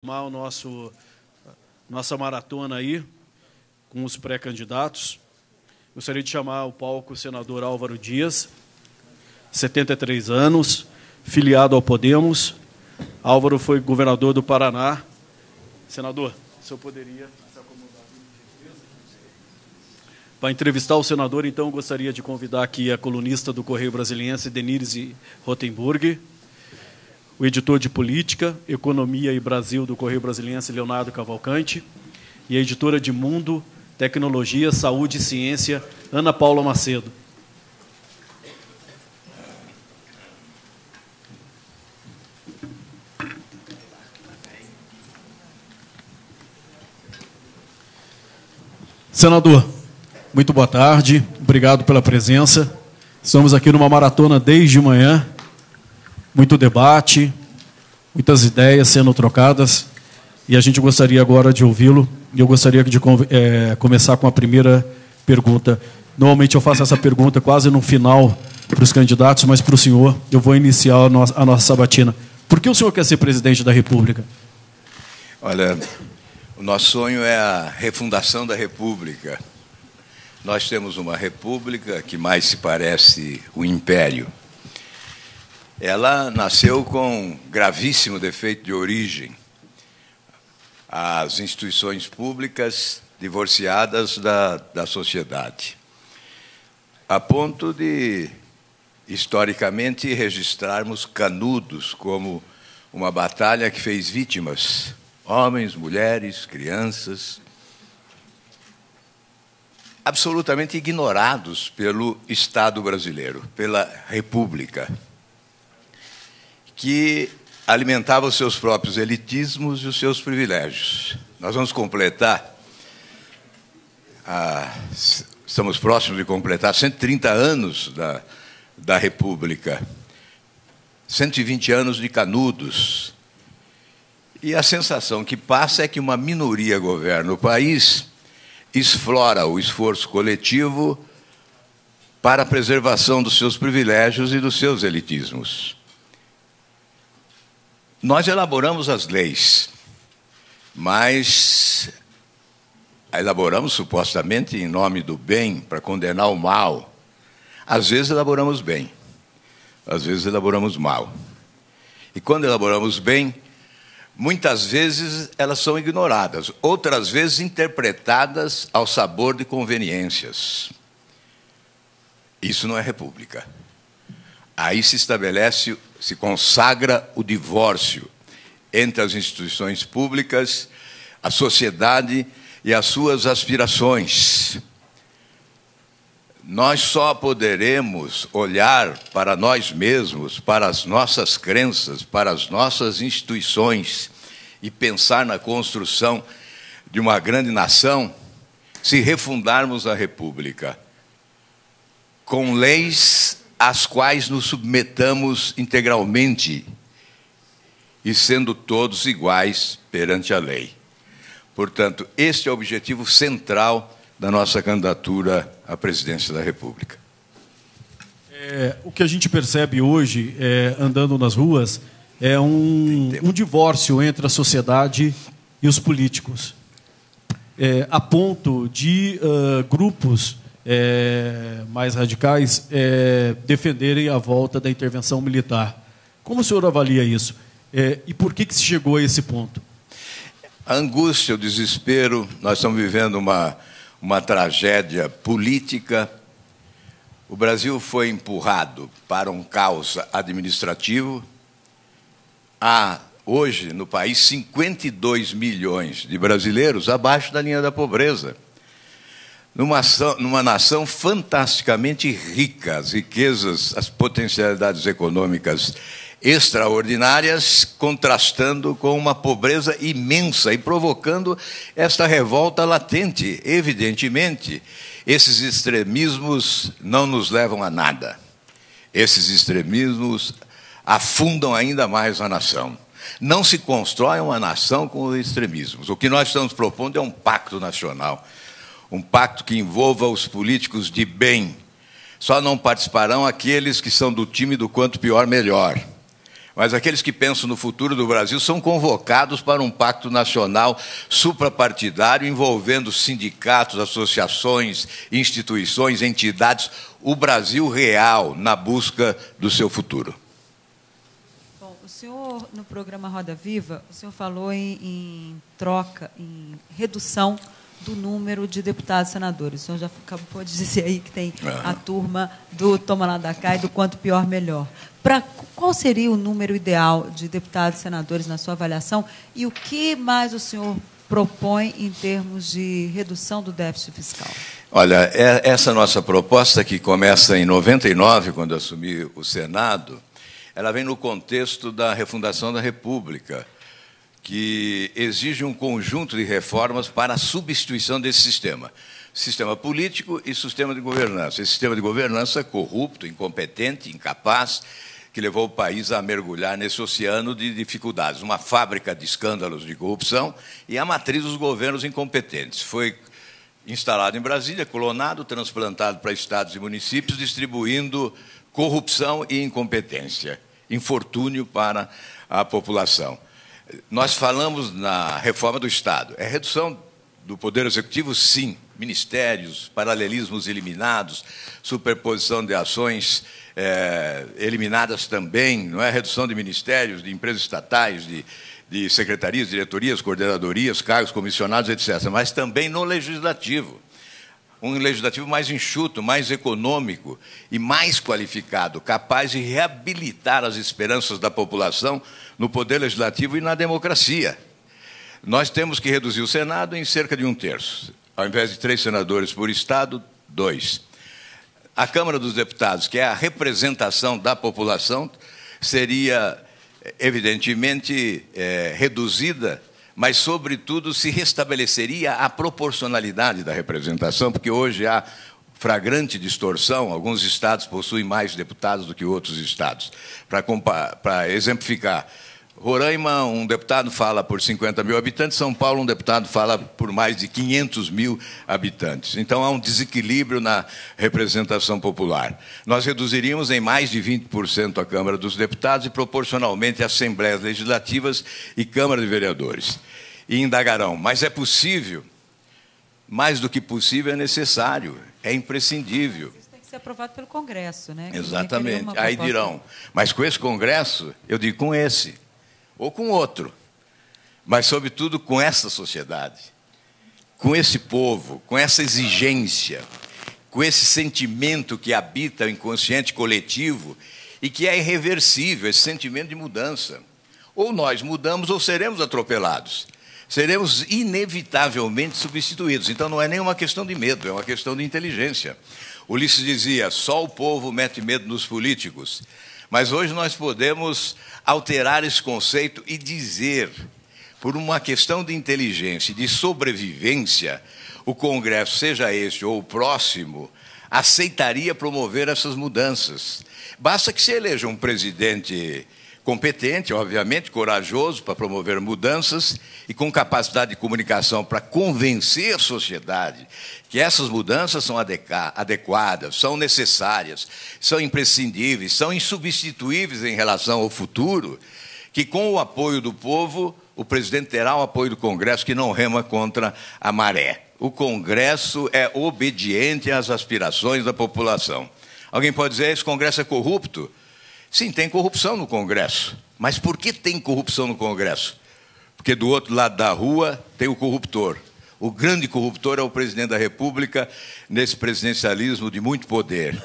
O nossa maratona aí, com os pré-candidatos. Gostaria de chamar ao palco o senador Álvaro Dias, 73 anos, filiado ao Podemos. Álvaro foi governador do Paraná. Senador, o senhor poderia se acomodar? Para entrevistar o senador, então, gostaria de convidar aqui a colunista do Correio Brasiliense, Denise Rotenburg, o editor de Política, Economia e Brasil do Correio Brasiliense, Leonardo Cavalcante, e a editora de Mundo, Tecnologia, Saúde e Ciência, Ana Paula Macedo. Senador, muito boa tarde, obrigado pela presença. Estamos aqui numa maratona desde manhã, muito debate, muitas ideias sendo trocadas, e a gente gostaria agora de ouvi-lo. E eu gostaria de começar com a primeira pergunta. Normalmente eu faço essa pergunta quase no final para os candidatos, mas para o senhor eu vou iniciar a nossa sabatina. Por que o senhor quer ser presidente da República? Olha, o nosso sonho é a refundação da República. Nós temos uma república que mais se parece o império. Ela nasceu com gravíssimo defeito de origem. As instituições públicas divorciadas da sociedade, a ponto de, historicamente, registrarmos Canudos como uma batalha que fez vítimas, homens, mulheres, crianças, absolutamente ignorados pelo Estado brasileiro, pela República, que alimentava os seus próprios elitismos e os seus privilégios. Nós vamos completar, estamos próximos de completar 130 anos da República, 120 anos de Canudos. E a sensação que passa é que uma minoria governa o país, explora o esforço coletivo para a preservação dos seus privilégios e dos seus elitismos. Nós elaboramos as leis, mas elaboramos supostamente em nome do bem, para condenar o mal. Às vezes elaboramos bem, às vezes elaboramos mal. E quando elaboramos bem, muitas vezes elas são ignoradas, outras vezes interpretadas ao sabor de conveniências. Isso não é república. Aí se estabelece, se consagra o divórcio entre as instituições públicas, a sociedade e as suas aspirações. Nós só poderemos olhar para nós mesmos, para as nossas crenças, para as nossas instituições e pensar na construção de uma grande nação se refundarmos a República com leis às quais nos submetamos integralmente e sendo todos iguais perante a lei. Portanto, este é o objetivo central da nossa candidatura à presidência da República. O que a gente percebe hoje, andando nas ruas, é um divórcio entre a sociedade e os políticos, a ponto de grupos mais radicais defenderem a volta da intervenção militar. Como o senhor avalia isso? E por que se chegou a esse ponto? A angústia, o desespero, nós estamos vivendo uma tragédia política. O Brasil foi empurrado para um caos administrativo. Há, hoje, no país, 52 milhões de brasileiros abaixo da linha da pobreza. Numa nação fantasticamente rica, as riquezas, as potencialidades econômicas extraordinárias, contrastando com uma pobreza imensa e provocando esta revolta latente. Evidentemente, esses extremismos não nos levam a nada. Esses extremismos afundam ainda mais a nação. Não se constrói uma nação com extremismos. O que nós estamos propondo é um pacto nacional, um pacto que envolva os políticos de bem. Só não participarão aqueles que são do time do quanto pior, melhor. Mas aqueles que pensam no futuro do Brasil são convocados para um pacto nacional suprapartidário envolvendo sindicatos, associações, instituições, entidades, o Brasil real na busca do seu futuro. Bom, o senhor, no programa Roda Viva, o senhor falou em troca, em redução do número de deputados e senadores. O senhor já acabou de dizer aí que tem a turma do toma lá da cá e do quanto pior, melhor. Qual seria o número ideal de deputados e senadores na sua avaliação e o que mais o senhor propõe em termos de redução do déficit fiscal? Olha, essa nossa proposta, que começa em 99, quando assumi o Senado, ela vem no contexto da refundação da República, que exige um conjunto de reformas para a substituição desse sistema. Sistema político e sistema de governança. Esse sistema de governança corrupto, incompetente, incapaz, que levou o país a mergulhar nesse oceano de dificuldades. Uma fábrica de escândalos de corrupção e a matriz dos governos incompetentes. Foi instalado em Brasília, clonado, transplantado para estados e municípios, distribuindo corrupção e incompetência, infortúnio para a população. Nós falamos na reforma do Estado. É redução do Poder Executivo, sim. Ministérios, paralelismos eliminados, superposição de ações eliminadas também, não é? Redução de ministérios, de empresas estatais, de secretarias, diretorias, coordenadorias, cargos comissionados, etc. Mas também no legislativo. Um legislativo mais enxuto, mais econômico e mais qualificado, capaz de reabilitar as esperanças da população no poder legislativo e na democracia. Nós temos que reduzir o Senado em cerca de 1/3. Ao invés de 3 senadores por Estado, 2. A Câmara dos Deputados, que é a representação da população, seria, evidentemente, reduzida, mas, sobretudo, se restabeleceria a proporcionalidade da representação, porque hoje há flagrante distorção. Alguns estados possuem mais deputados do que outros estados. Para exemplificar, Roraima, um deputado fala por 50 mil habitantes, São Paulo, um deputado fala por mais de 500 mil habitantes. Então, há um desequilíbrio na representação popular. Nós reduziríamos em mais de 20% a Câmara dos Deputados e, proporcionalmente, Assembleias Legislativas e Câmara de Vereadores. E indagarão, mas é possível? Mais do que possível, é necessário, é imprescindível. Isso tem que ser aprovado pelo Congresso, né? Exatamente. Aí dirão, mas com esse Congresso, eu digo com esse, ou com outro, mas, sobretudo, com essa sociedade, com esse povo, com essa exigência, com esse sentimento que habita o inconsciente coletivo e que é irreversível, esse sentimento de mudança. Ou nós mudamos ou seremos atropelados. Seremos inevitavelmente substituídos. Então, não é nem uma questão de medo, é uma questão de inteligência. Ulisses dizia, só o povo mete medo nos políticos. Mas hoje nós podemos alterar esse conceito e dizer, por uma questão de inteligência e de sobrevivência, o Congresso, seja este ou o próximo, aceitaria promover essas mudanças. Basta que se eleja um presidente competente, obviamente, corajoso para promover mudanças e com capacidade de comunicação para convencer a sociedade que essas mudanças são adequadas, são necessárias, são imprescindíveis, são insubstituíveis em relação ao futuro, que com o apoio do povo, o presidente terá o apoio do Congresso, que não rema contra a maré. O Congresso é obediente às aspirações da população. Alguém pode dizer, esse Congresso é corrupto? Sim, tem corrupção no Congresso. Mas por que tem corrupção no Congresso? Porque do outro lado da rua tem o corruptor. O grande corruptor é o presidente da República, nesse presidencialismo de muito poder.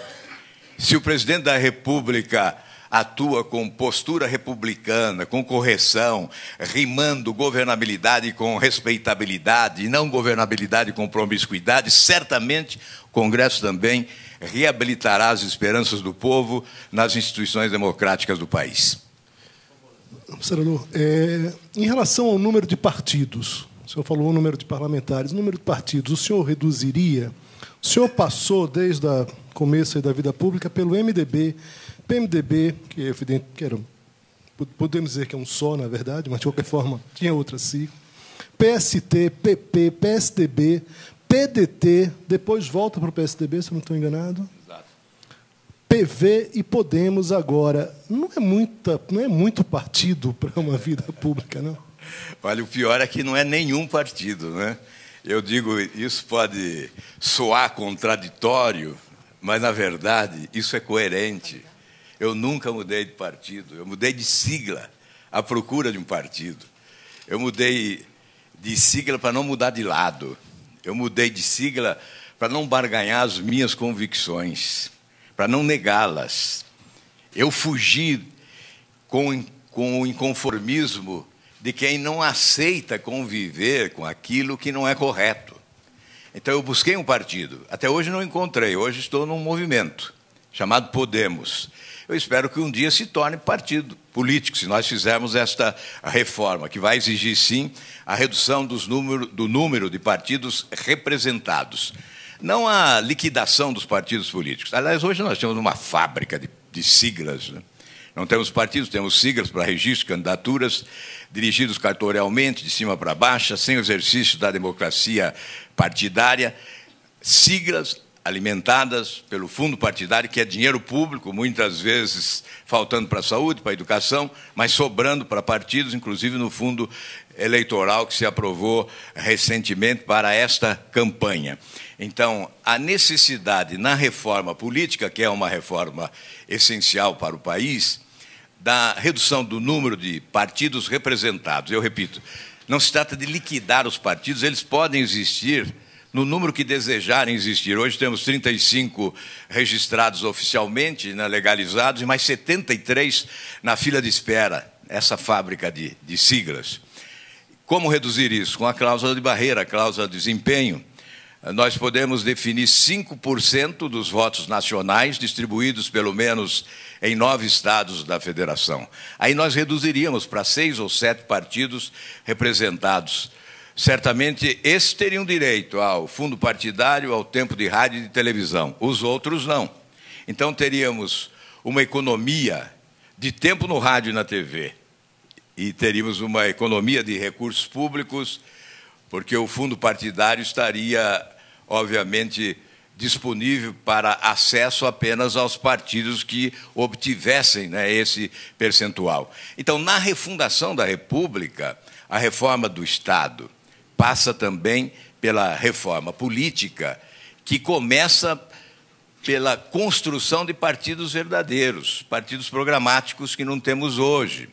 Se o presidente da República atua com postura republicana, com correção, rimando governabilidade com respeitabilidade e não governabilidade com promiscuidade, certamente o Congresso também reabilitará as esperanças do povo nas instituições democráticas do país. Senador, em relação ao número de partidos, o senhor falou o número de parlamentares, o número de partidos, o senhor reduziria? O senhor passou, desde o começo da vida pública, pelo MDB, PMDB, que é evidente que era, podemos dizer que é um só, na verdade, mas, de qualquer forma, tinha outra sigla, PST, PP, PSDB, PDT, depois volta para o PSDB, se eu não estou enganado. Exato. PV e Podemos agora. Não é muito partido para uma vida pública, não? Olha, o pior é que não é nenhum partido, né? Eu digo, isso pode soar contraditório, mas, na verdade, isso é coerente. Eu nunca mudei de partido, eu mudei de sigla à procura de um partido. Eu mudei de sigla para não mudar de lado. Eu mudei de sigla para não barganhar as minhas convicções, para não negá-las. Eu fugi com o inconformismo de quem não aceita conviver com aquilo que não é correto. Então, eu busquei um partido. Até hoje não encontrei. Hoje estou num movimento chamado Podemos. Eu espero que um dia se torne partido político, se nós fizermos esta reforma, que vai exigir, sim, a redução do número de partidos representados. Não a liquidação dos partidos políticos. Aliás, hoje nós temos uma fábrica de siglas, né? Não temos partidos, temos siglas para registro, candidaturas, dirigidos cartorialmente, de cima para baixo, sem o exercício da democracia partidária, siglas alimentadas pelo fundo partidário, que é dinheiro público, muitas vezes faltando para a saúde, para a educação, mas sobrando para partidos, inclusive no fundo eleitoral que se aprovou recentemente para esta campanha. Então, a necessidade na reforma política, que é uma reforma essencial para o país, da redução do número de partidos representados. Eu repito, não se trata de liquidar os partidos, eles podem existir no número que desejarem existir. Hoje temos 35 registrados oficialmente, né, legalizados, e mais 73 na fila de espera, essa fábrica de siglas. Como reduzir isso? Com a cláusula de barreira, a cláusula de desempenho. Nós podemos definir 5% dos votos nacionais, distribuídos pelo menos em 9 estados da federação. Aí nós reduziríamos para 6 ou 7 partidos representados. Certamente, esses teriam direito ao fundo partidário, ao tempo de rádio e de televisão. Os outros não. Então, teríamos uma economia de tempo no rádio e na TV. E teríamos uma economia de recursos públicos, porque o fundo partidário estaria, obviamente, disponível para acesso apenas aos partidos que obtivessem, né, esse percentual. Então, na refundação da República, a reforma do Estado passa também pela reforma política, que começa pela construção de partidos verdadeiros, partidos programáticos que não temos hoje.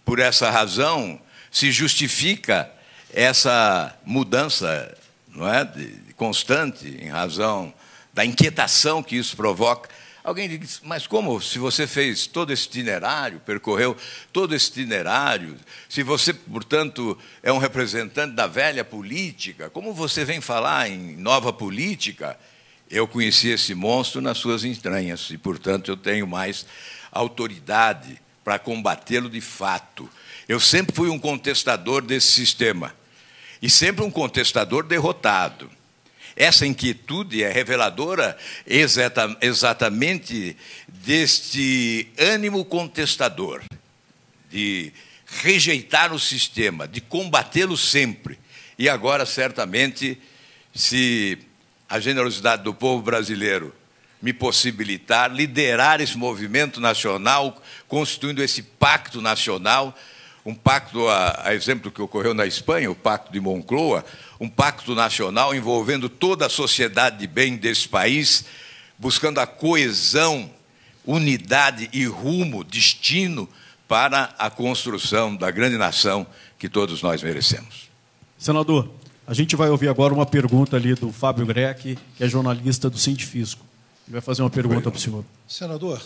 Por essa razão, se justifica essa mudança, não é, constante, em razão da inquietação que isso provoca. Alguém diz, mas como, se você fez todo esse itinerário, percorreu todo esse itinerário, se você, portanto, é um representante da velha política, como você vem falar em nova política? Eu conheci esse monstro nas suas entranhas e, portanto, eu tenho mais autoridade para combatê-lo de fato. Eu sempre fui um contestador desse sistema, e sempre um contestador derrotado. Essa inquietude é reveladora exatamente deste ânimo contestador, de rejeitar o sistema, de combatê-lo sempre. E agora, certamente, se a generosidade do povo brasileiro me possibilitar liderar esse movimento nacional, constituindo esse pacto nacional, um pacto, a exemplo que ocorreu na Espanha, o Pacto de Moncloa, um pacto nacional envolvendo toda a sociedade de bem desse país, buscando a coesão, unidade e rumo, destino para a construção da grande nação que todos nós merecemos. Senador, a gente vai ouvir agora uma pergunta ali do Fábio Greck, que é jornalista do Cientefisco. Ele vai fazer uma pergunta para o senhor. Senador,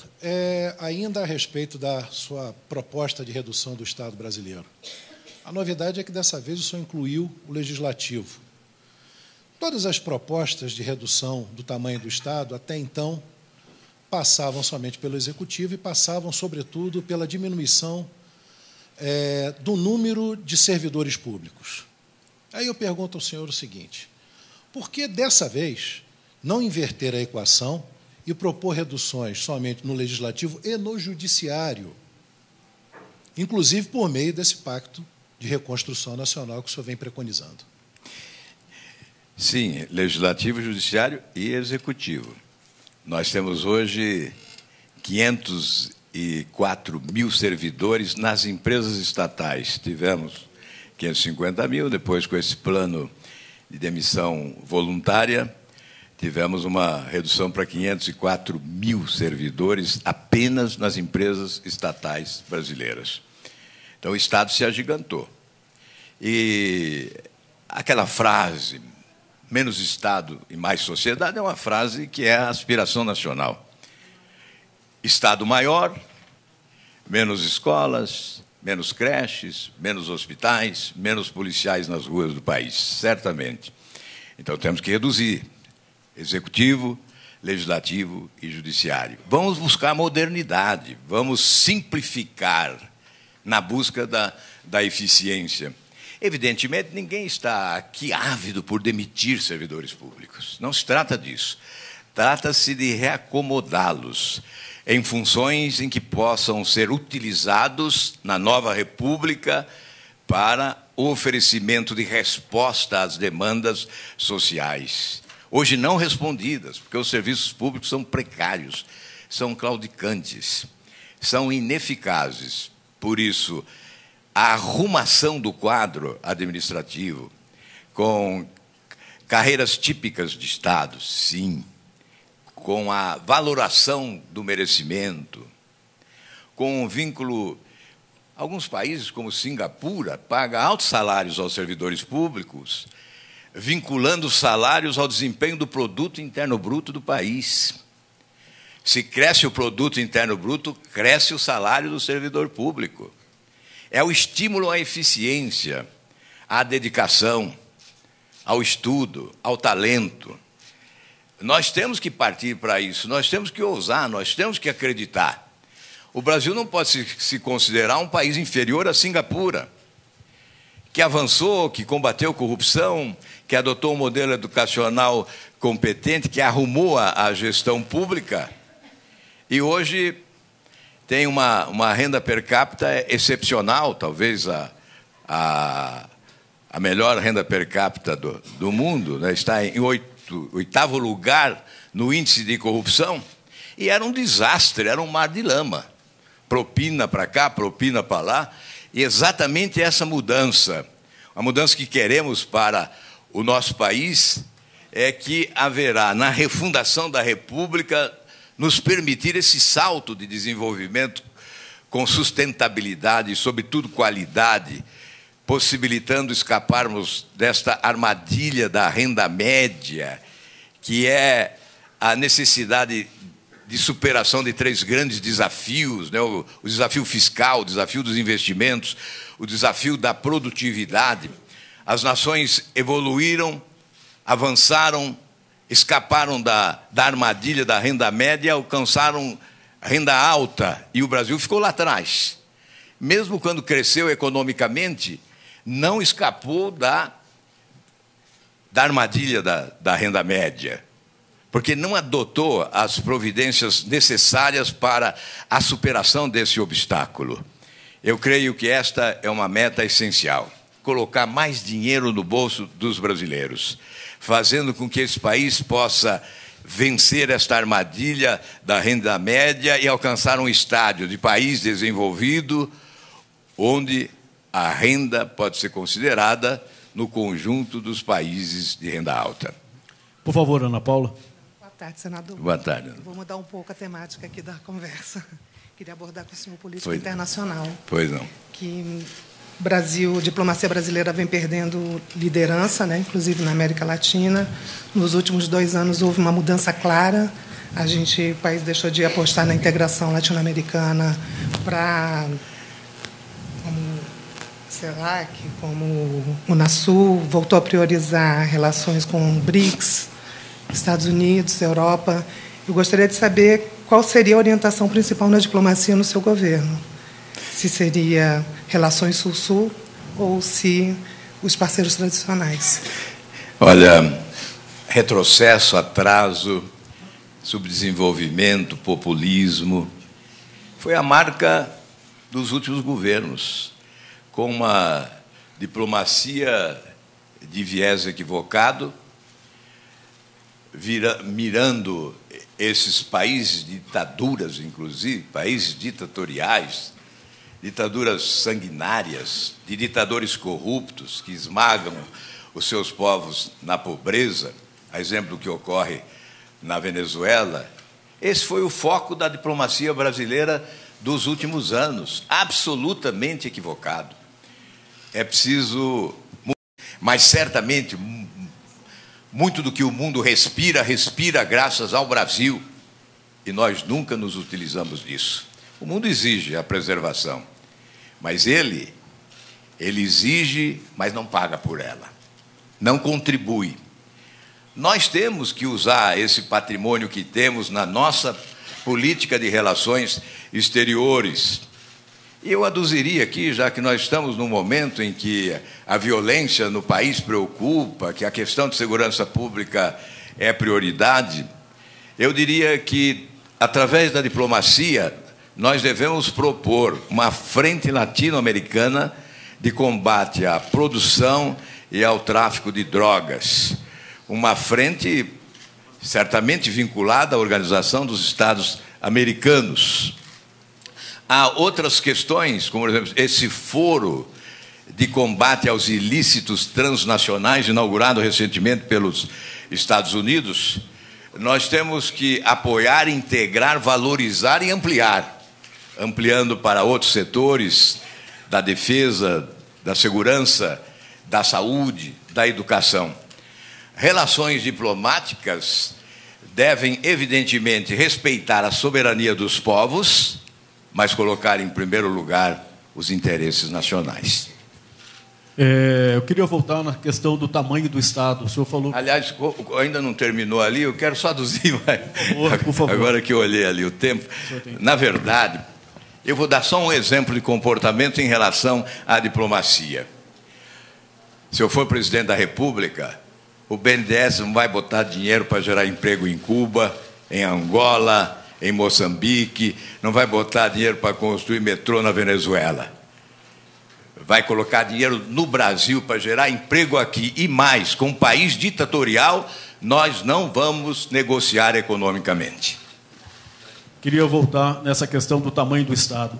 ainda a respeito da sua proposta de redução do Estado brasileiro. A novidade é que, dessa vez, o senhor incluiu o Legislativo. Todas as propostas de redução do tamanho do Estado, até então, passavam somente pelo Executivo e passavam, sobretudo, pela diminuição do número de servidores públicos. Aí eu pergunto ao senhor o seguinte, por que, dessa vez, não inverter a equação e propor reduções somente no Legislativo e no Judiciário, inclusive por meio desse pacto de reconstrução nacional que o senhor vem preconizando? Sim, Legislativo, Judiciário e Executivo. Nós temos hoje 504 mil servidores nas empresas estatais. Tivemos 550 mil, depois, com esse plano de demissão voluntária, tivemos uma redução para 504 mil servidores apenas nas empresas estatais brasileiras. Então, o Estado se agigantou. E aquela frase, menos Estado e mais sociedade, é uma frase que é a aspiração nacional. Estado maior, menos escolas, menos creches, menos hospitais, menos policiais nas ruas do país, certamente. Então, temos que reduzir executivo, legislativo e judiciário. Vamos buscar modernidade, vamos simplificar na busca da eficiência. Evidentemente, ninguém está aqui ávido por demitir servidores públicos. Não se trata disso. Trata-se de reacomodá-los em funções em que possam ser utilizados na nova República para o oferecimento de resposta às demandas sociais, hoje não respondidas, porque os serviços públicos são precários, são claudicantes, são ineficazes. Por isso, a arrumação do quadro administrativo, com carreiras típicas de Estado, sim, com a valoração do merecimento, com um vínculo. Alguns países, como Singapura, pagam altos salários aos servidores públicos, vinculando os salários ao desempenho do produto interno bruto do país. Se cresce o produto interno bruto, cresce o salário do servidor público. É o estímulo à eficiência, à dedicação, ao estudo, ao talento. Nós temos que partir para isso, nós temos que ousar, nós temos que acreditar. O Brasil não pode se considerar um país inferior a Singapura, que avançou, que combateu a corrupção, que adotou um modelo educacional competente, que arrumou a gestão pública, e hoje tem uma renda per capita excepcional, talvez a melhor renda per capita do mundo, né? Está em oitavo lugar no índice de corrupção, e era um desastre, era um mar de lama. Propina para cá, propina para lá, e exatamente essa mudança, a mudança que queremos para o nosso país, é que haverá, na refundação da República, nos permitir esse salto de desenvolvimento com sustentabilidade e, sobretudo, qualidade, possibilitando escaparmos desta armadilha da renda média, que é a necessidade de superação de três grandes desafios, né? O desafio fiscal, o desafio dos investimentos, o desafio da produtividade. As nações evoluíram, avançaram, escaparam da armadilha da renda média, alcançaram renda alta, e o Brasil ficou lá atrás. Mesmo quando cresceu economicamente, não escapou da armadilha da renda média, porque não adotou as providências necessárias para a superação desse obstáculo. Eu creio que esta é uma meta essencial: colocar mais dinheiro no bolso dos brasileiros, fazendo com que esse país possa vencer esta armadilha da renda média e alcançar um estágio de país desenvolvido, onde a renda pode ser considerada no conjunto dos países de renda alta. Por favor, Ana Paula. Boa tarde, senador. Boa tarde. Vou mudar um pouco a temática aqui da conversa. Queria abordar com o senhor política internacional. Pois não. Que o Brasil, a diplomacia brasileira vem perdendo liderança, né, inclusive na América Latina. Nos últimos 2 anos houve uma mudança clara. O país deixou de apostar na integração latino-americana para, como CELAC, como o Unasul, voltou a priorizar relações com BRICS, Estados Unidos, Europa. Eu gostaria de saber qual seria a orientação principal na diplomacia no seu governo. Se seria relações Sul-Sul ou se os parceiros tradicionais. Olha, retrocesso, atraso, subdesenvolvimento, populismo, foi a marca dos últimos governos, com uma diplomacia de viés equivocado, mirando esses países ditaduras, inclusive, países ditatoriais, ditaduras sanguinárias, de ditadores corruptos que esmagam os seus povos na pobreza, a exemplo do que ocorre na Venezuela, esse foi o foco da diplomacia brasileira dos últimos anos, absolutamente equivocado. É preciso, mas certamente, muito do que o mundo respira, respira graças ao Brasil, e nós nunca nos utilizamos disso. O mundo exige a preservação, mas ele exige, mas não paga por ela, não contribui. Nós temos que usar esse patrimônio que temos na nossa política de relações exteriores. E eu aduziria aqui, já que nós estamos num momento em que a violência no país preocupa, que a questão de segurança pública é prioridade, eu diria que, através da diplomacia, nós devemos propor uma frente latino-americana de combate à produção e ao tráfico de drogas. Uma frente certamente vinculada à Organização dos Estados Americanos. Há outras questões, como, por exemplo, esse foro de combate aos ilícitos transnacionais, inaugurado recentemente pelos Estados Unidos. Nós temos que apoiar, integrar, valorizar e ampliar, ampliando para outros setores da defesa, da segurança, da saúde, da educação. Relações diplomáticas devem, evidentemente, respeitar a soberania dos povos, mas colocar em primeiro lugar os interesses nacionais. Eu queria voltar na questão do tamanho do Estado. O senhor falou... Aliás, ainda não terminou ali, eu quero só aduzir, por favor. Agora que eu olhei ali o tempo. Na verdade, eu vou dar só um exemplo de comportamento em relação à diplomacia. Se eu for presidente da República, o BNDES não vai botar dinheiro para gerar emprego em Cuba, em Angola, em Moçambique, não vai botar dinheiro para construir metrô na Venezuela. Vai colocar dinheiro no Brasil para gerar emprego aqui. E mais, com um país ditatorial, nós não vamos negociar economicamente. Queria voltar nessa questão do tamanho do Estado.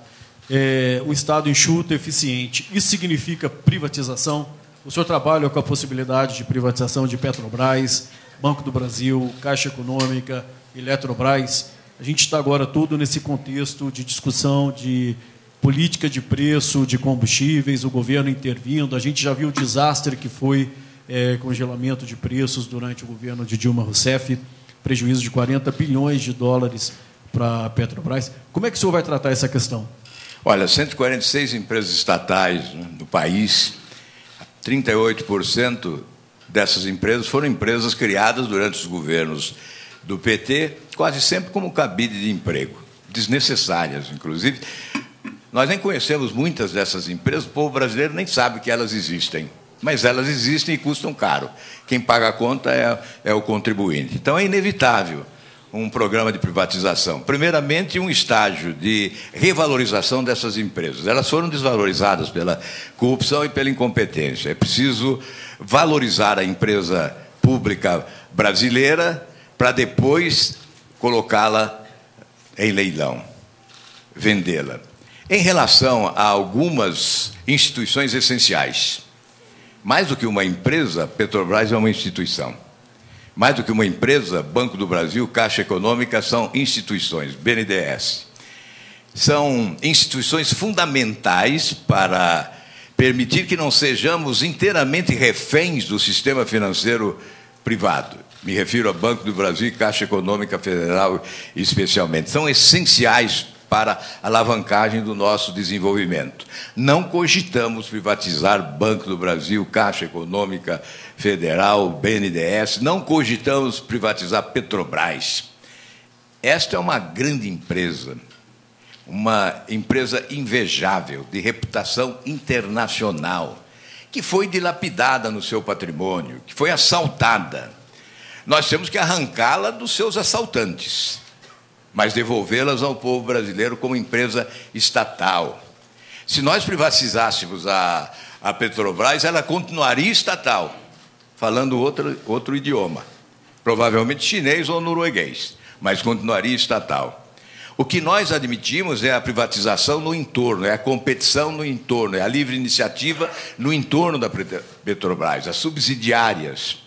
Um Estado enxuto, eficiente. Isso significa privatização? O senhor trabalha com a possibilidade de privatização de Petrobras, Banco do Brasil, Caixa Econômica, Eletrobras. A gente está agora tudo nesse contexto de discussão de política de preço de combustíveis, o governo intervindo. A gente já viu o desastre que foi congelamento de preços durante o governo de Dilma Rousseff, prejuízo de 40 bilhões de dólares para a Petrobras. Como é que o senhor vai tratar essa questão? Olha, 146 empresas estatais no país, 38% dessas empresas foram empresas criadas durante os governos do PT, quase sempre como cabide de emprego, desnecessárias, inclusive. Nós nem conhecemos muitas dessas empresas, o povo brasileiro nem sabe que elas existem, mas elas existem e custam caro. Quem paga a conta é o contribuinte. Então, é inevitável um programa de privatização. Primeiramente, um estágio de revalorização dessas empresas. Elas foram desvalorizadas pela corrupção e pela incompetência. É preciso valorizar a empresa pública brasileira para depois colocá-la em leilão, vendê-la. Em relação a algumas instituições essenciais, mais do que uma empresa, Petrobras é uma instituição. Mais do que uma empresa, Banco do Brasil, Caixa Econômica são instituições, BNDES. São instituições fundamentais para permitir que não sejamos inteiramente reféns do sistema financeiro privado. Me refiro a Banco do Brasil e Caixa Econômica Federal especialmente. São essenciais para a alavancagem do nosso desenvolvimento. Não cogitamos privatizar Banco do Brasil, Caixa Econômica Federal, BNDES, não cogitamos privatizar Petrobras. Esta é uma grande empresa, uma empresa invejável, de reputação internacional, que foi dilapidada no seu patrimônio, que foi assaltada. Nós temos que arrancá-la dos seus assaltantes, mas devolvê-las ao povo brasileiro como empresa estatal. Se nós privatizássemos a Petrobras, ela continuaria estatal, falando outro idioma, provavelmente chinês ou norueguês. mas continuaria estatal. O que nós admitimos é a privatização no entorno, é a competição no entorno, é a livre iniciativa no entorno da Petrobras, as subsidiárias,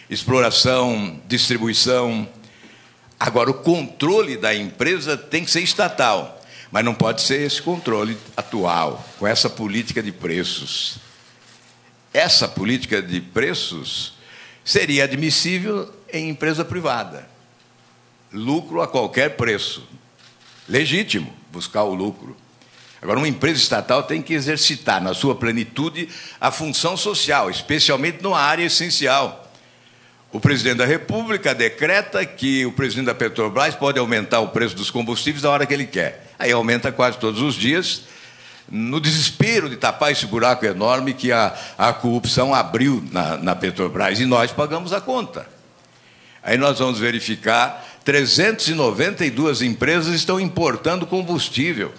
exploração, distribuição. Agora, o controle da empresa tem que ser estatal, mas não pode ser esse controle atual, com essa política de preços. Essa política de preços seria admissível em empresa privada. Lucro a qualquer preço. Legítimo buscar o lucro. Agora, uma empresa estatal tem que exercitar, na sua plenitude, a função social, especialmente numa área essencial. O presidente da República decreta que o presidente da Petrobras pode aumentar o preço dos combustíveis na hora que ele quer. Aí aumenta quase todos os dias, no desespero de tapar esse buraco enorme que a corrupção abriu na Petrobras, e nós pagamos a conta. Aí nós vamos verificar, 392 empresas estão importando combustível.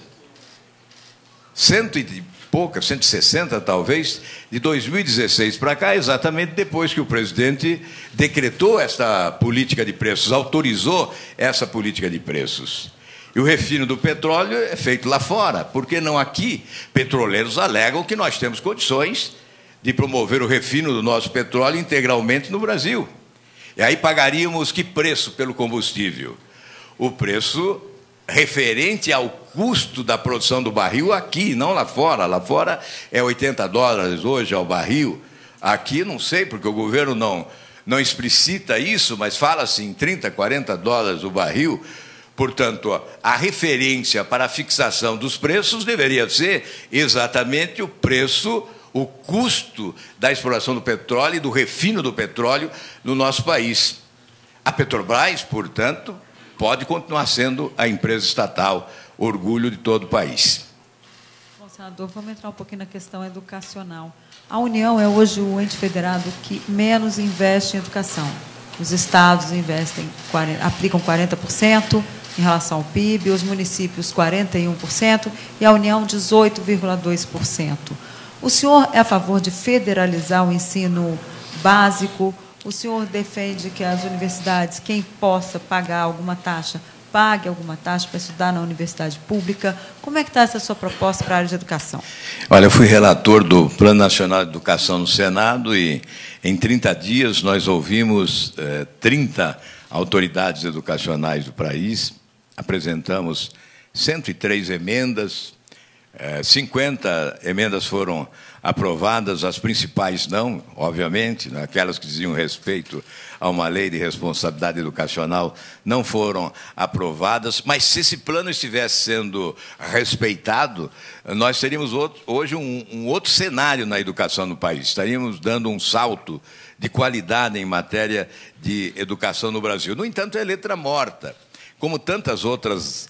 100 e poucas, 160 talvez, de 2016 para cá, exatamente depois que o presidente decretou esta política de preços, autorizou essa política de preços. E o refino do petróleo é feito lá fora. Por que não aqui? Petroleiros alegam que nós temos condições de promover o refino do nosso petróleo integralmente no Brasil. E aí pagaríamos que preço pelo combustível? O preço referente ao custo da produção do barril aqui, não lá fora. Lá fora é $80 hoje ao barril. Aqui não sei, porque o governo não explicita isso, mas fala-se em $30, $40 o barril. Portanto, a referência para a fixação dos preços deveria ser exatamente o preço, o custo da exploração do petróleo e do refino do petróleo no nosso país. A Petrobras, portanto, pode continuar sendo a empresa estatal, orgulho de todo o país. Bom, senador, vamos entrar um pouquinho na questão educacional. A União é hoje o ente federado que menos investe em educação. Os estados aplicam 40% em relação ao PIB, os municípios 41% e a União 18,2%. O senhor é a favor de federalizar o ensino básico? O senhor defende que as universidades, quem possa pagar alguma taxa, pague alguma taxa para estudar na universidade pública? Como é que está essa sua proposta para a área de educação? Olha, eu fui relator do Plano Nacional de Educação no Senado e, em 30 dias, nós ouvimos 30 autoridades educacionais do país, apresentamos 103 emendas, 50 emendas foram aprovadas, as principais não, obviamente, aquelas que diziam respeito a uma lei de responsabilidade educacional não foram aprovadas, mas se esse plano estivesse sendo respeitado, nós teríamos hoje um outro cenário na educação no país, estaríamos dando um salto de qualidade em matéria de educação no Brasil. No entanto, é letra morta. Como tantas outras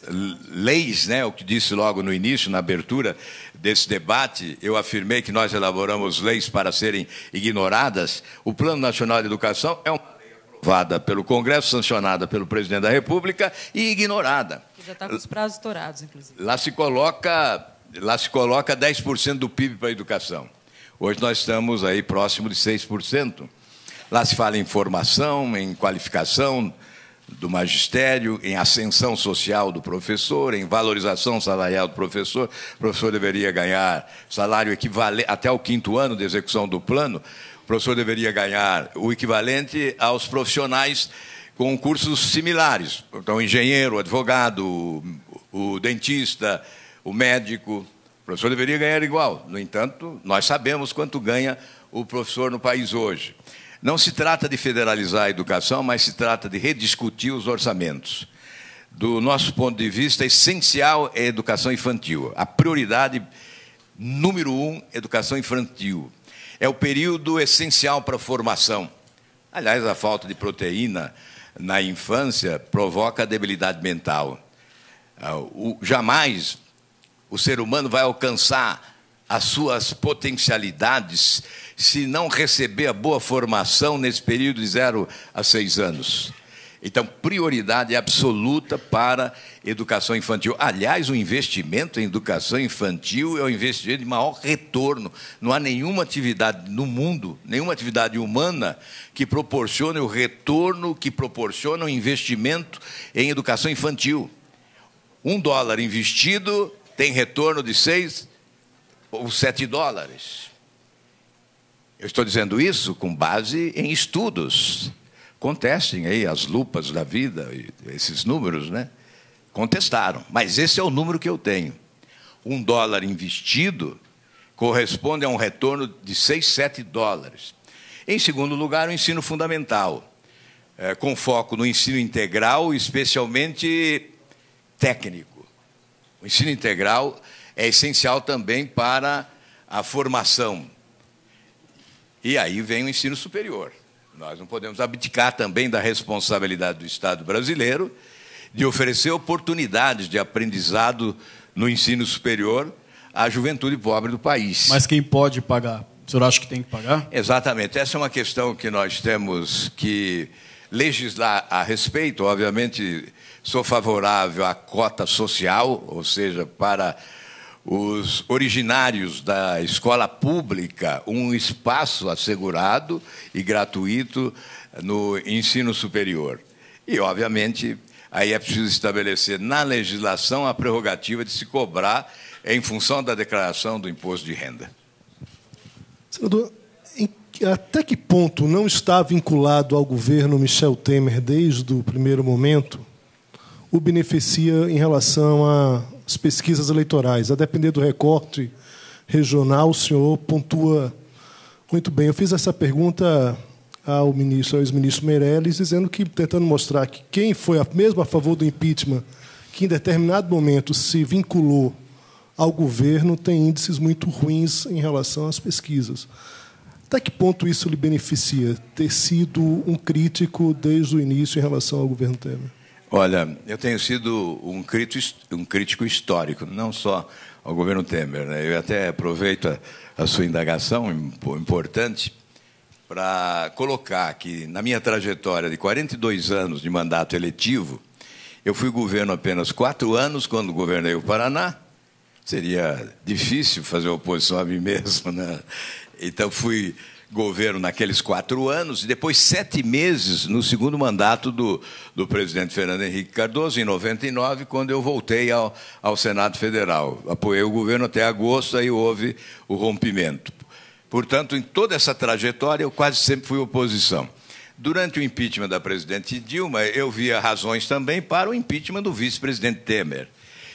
leis, né, o que disse logo no início, na abertura desse debate, eu afirmei que nós elaboramos leis para serem ignoradas. O Plano Nacional de Educação é uma lei aprovada pelo Congresso, sancionada pelo Presidente da República e ignorada. Que já está com os prazos estourados, inclusive. Lá se coloca 10% do PIB para a educação. Hoje nós estamos aí próximo de 6%. Lá se fala em formação, em qualificação do magistério, em ascensão social do professor, em valorização salarial do professor. O professor deveria ganhar salário equivalente, até o 5º ano de execução do plano, o professor deveria ganhar o equivalente aos profissionais com cursos similares. Então, o engenheiro, o advogado, o dentista, o médico, o professor deveria ganhar igual. No entanto, nós sabemos quanto ganha o professor no país hoje. Não se trata de federalizar a educação, mas se trata de rediscutir os orçamentos. Do nosso ponto de vista, essencial é a educação infantil. A prioridade número 1, educação infantil. É o período essencial para a formação. Aliás, a falta de proteína na infância provoca debilidade mental. Jamais o ser humano vai alcançar as suas potencialidades se não receber a boa formação nesse período de 0 a 6 anos. Então, prioridade absoluta para educação infantil. Aliás, o investimento em educação infantil é o investimento de maior retorno. Não há nenhuma atividade no mundo, nenhuma atividade humana que proporcione o retorno que proporciona o investimento em educação infantil. $1 investido tem retorno de 6 ou 7 dólares. Eu estou dizendo isso com base em estudos. Contestem aí as lupas da vida, esses números, né? Contestaram, mas esse é o número que eu tenho. $1 investido corresponde a um retorno de 6, 7 dólares. Em segundo lugar, o ensino fundamental, com foco no ensino integral, especialmente técnico. O ensino integral é essencial também para a formação. E aí vem o ensino superior. Nós não podemos abdicar também da responsabilidade do Estado brasileiro de oferecer oportunidades de aprendizado no ensino superior à juventude pobre do país. Mas quem pode pagar? O senhor acha que tem que pagar? Exatamente. Essa é uma questão que nós temos que legislar a respeito. Obviamente, sou favorável à cota social, ou seja, para os originários da escola pública, um espaço assegurado e gratuito no ensino superior. E, obviamente, aí é preciso estabelecer na legislação a prerrogativa de se cobrar em função da declaração do imposto de renda. Senador, até que ponto não está vinculado ao governo Michel Temer desde o primeiro momento o beneficia em relação às pesquisas eleitorais? A depender do recorte regional, o senhor pontua muito bem. Eu fiz essa pergunta ao ex-ministro Meirelles, tentando mostrar que quem foi mesmo a favor do impeachment, que em determinado momento se vinculou ao governo, tem índices muito ruins em relação às pesquisas. Até que ponto isso lhe beneficia, ter sido um crítico desde o início em relação ao governo Temer? Olha, eu tenho sido um crítico histórico, não só ao governo Temer, né? Eu até aproveito a sua indagação importante para colocar que, na minha trajetória de 42 anos de mandato eletivo, eu fui governo apenas 4 anos, quando governei o Paraná. Seria difícil fazer oposição a mim mesmo, né? Então, fui governo naqueles 4 anos, e depois 7 meses no segundo mandato do presidente Fernando Henrique Cardoso, em 99, quando eu voltei ao Senado Federal. Apoiei o governo até agosto, aí houve o rompimento. Portanto, em toda essa trajetória, eu quase sempre fui oposição. Durante o impeachment da presidente Dilma, eu via razões também para o impeachment do vice-presidente Temer.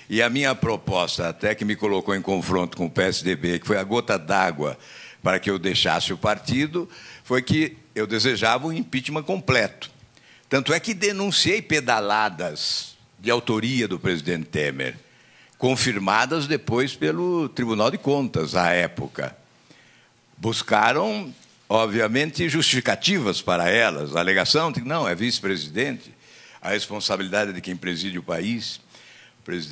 E a minha proposta, até que me colocou em confronto com o PSDB, que foi a gota d'água para que eu deixasse o partido, foi que eu desejava um impeachment completo. Tanto é que denunciei pedaladas de autoria do presidente Temer, confirmadas depois pelo Tribunal de Contas, à época. Buscaram, obviamente, justificativas para elas, a alegação de que não, é vice-presidente, a responsabilidade é de quem preside o país,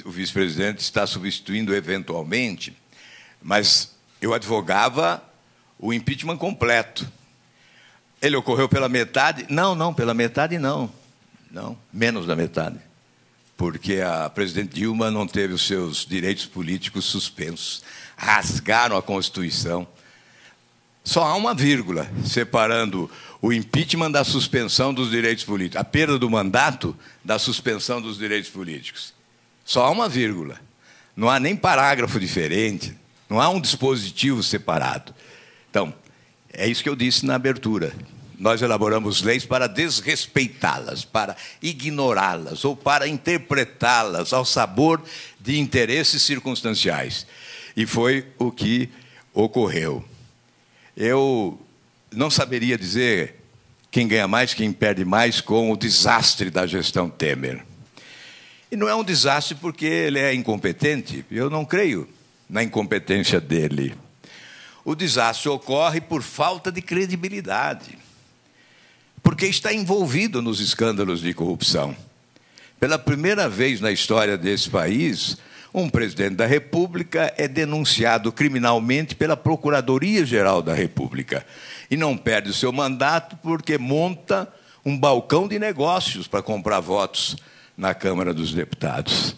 o vice-presidente está substituindo eventualmente, mas eu advogava o impeachment completo. Ele ocorreu pela metade? Não, pela metade não, menos da metade, porque a presidente Dilma não teve os seus direitos políticos suspensos, rasgaram a Constituição. Só há uma vírgula separando o impeachment da suspensão dos direitos políticos, a perda do mandato da suspensão dos direitos políticos. Só há uma vírgula. Não há nem parágrafo diferente, não há um dispositivo separado. Então, é isso que eu disse na abertura. Nós elaboramos leis para desrespeitá-las, para ignorá-las ou para interpretá-las ao sabor de interesses circunstanciais. E foi o que ocorreu. Eu não saberia dizer quem ganha mais, quem perde mais com o desastre da gestão Temer. E não é um desastre porque ele é incompetente. Eu não creio na incompetência dele. O desastre ocorre por falta de credibilidade, porque está envolvido nos escândalos de corrupção. Pela primeira vez na história desse país, um presidente da República é denunciado criminalmente pela Procuradoria-Geral da República e não perde o seu mandato porque monta um balcão de negócios para comprar votos na Câmara dos Deputados.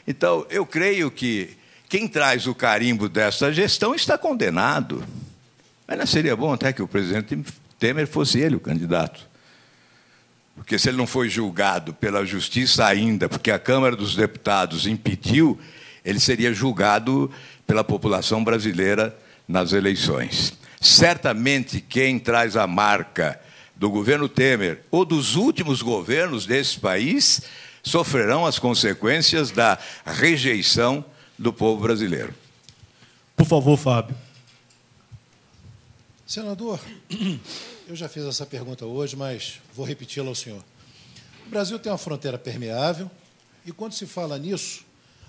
Então, eu creio que quem traz o carimbo dessa gestão está condenado. Mas não seria bom até que o presidente Temer fosse ele o candidato? Porque se ele não foi julgado pela justiça ainda, porque a Câmara dos Deputados impediu, ele seria julgado pela população brasileira nas eleições. Certamente, quem traz a marca do governo Temer ou dos últimos governos desse país sofrerão as consequências da rejeição do povo brasileiro. Por favor, Fábio. Senador, eu já fiz essa pergunta hoje, mas vou repeti-la ao senhor. O Brasil tem uma fronteira permeável e, quando se fala nisso,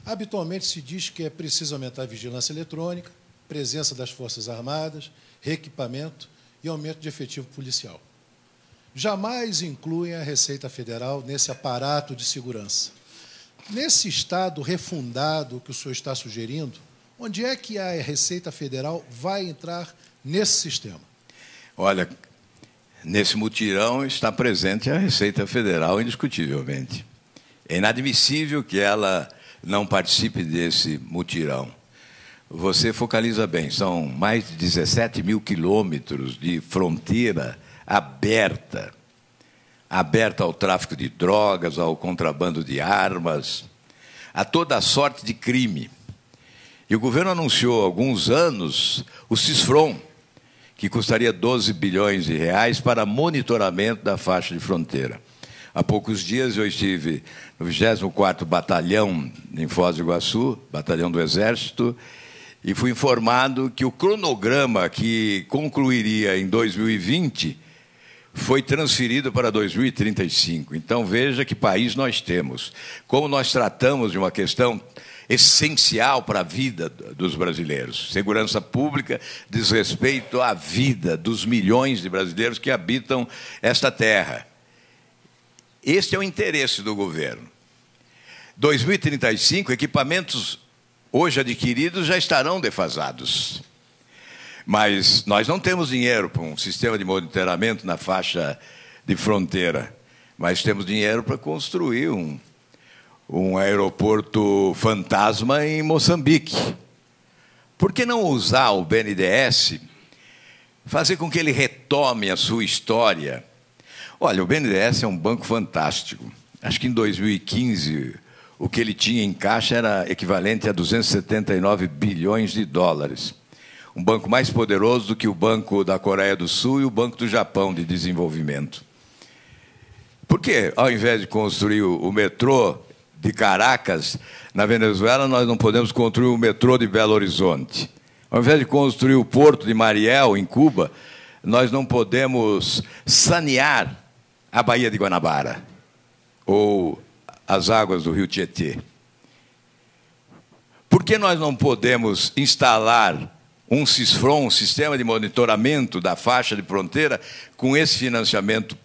habitualmente se diz que é preciso aumentar a vigilância eletrônica, presença das Forças Armadas, reequipamento e aumento de efetivo policial. Jamais incluem a Receita Federal nesse aparato de segurança. Nesse Estado refundado que o senhor está sugerindo, onde é que a Receita Federal vai entrar nesse sistema? Olha, nesse mutirão está presente a Receita Federal, indiscutivelmente. É inadmissível que ela não participe desse mutirão. Você focaliza bem, são mais de 17 mil quilômetros de fronteira aberta ao tráfico de drogas, ao contrabando de armas, a toda a sorte de crime. E o governo anunciou há alguns anos o CISFRON, que custaria 12 bilhões de reais para monitoramento da faixa de fronteira. Há poucos dias eu estive no 24º Batalhão em Foz do Iguaçu, Batalhão do Exército, e fui informado que o cronograma que concluiria em 2020 foi transferido para 2035. Então, veja que país nós temos. Como nós tratamos de uma questão essencial para a vida dos brasileiros. Segurança pública diz respeito à vida dos milhões de brasileiros que habitam esta terra. Este é o interesse do governo. 2035, equipamentos hoje adquiridos já estarão defasados. Mas nós não temos dinheiro para um sistema de monitoramento na faixa de fronteira, mas temos dinheiro para construir um aeroporto fantasma em Moçambique. Por que não usar o BNDES, fazer com que ele retome a sua história? Olha, o BNDES é um banco fantástico. Acho que em 2015 o que ele tinha em caixa era equivalente a 279 bilhões de dólares. Um banco mais poderoso do que o Banco da Coreia do Sul e o Banco do Japão de Desenvolvimento. Por que, ao invés de construir o metrô de Caracas, na Venezuela, nós não podemos construir o metrô de Belo Horizonte? Ao invés de construir o porto de Mariel, em Cuba, nós não podemos sanear a Baía de Guanabara ou as águas do rio Tietê? Por que nós não podemos instalar um CISFRON, um sistema de monitoramento da faixa de fronteira, com esse financiamento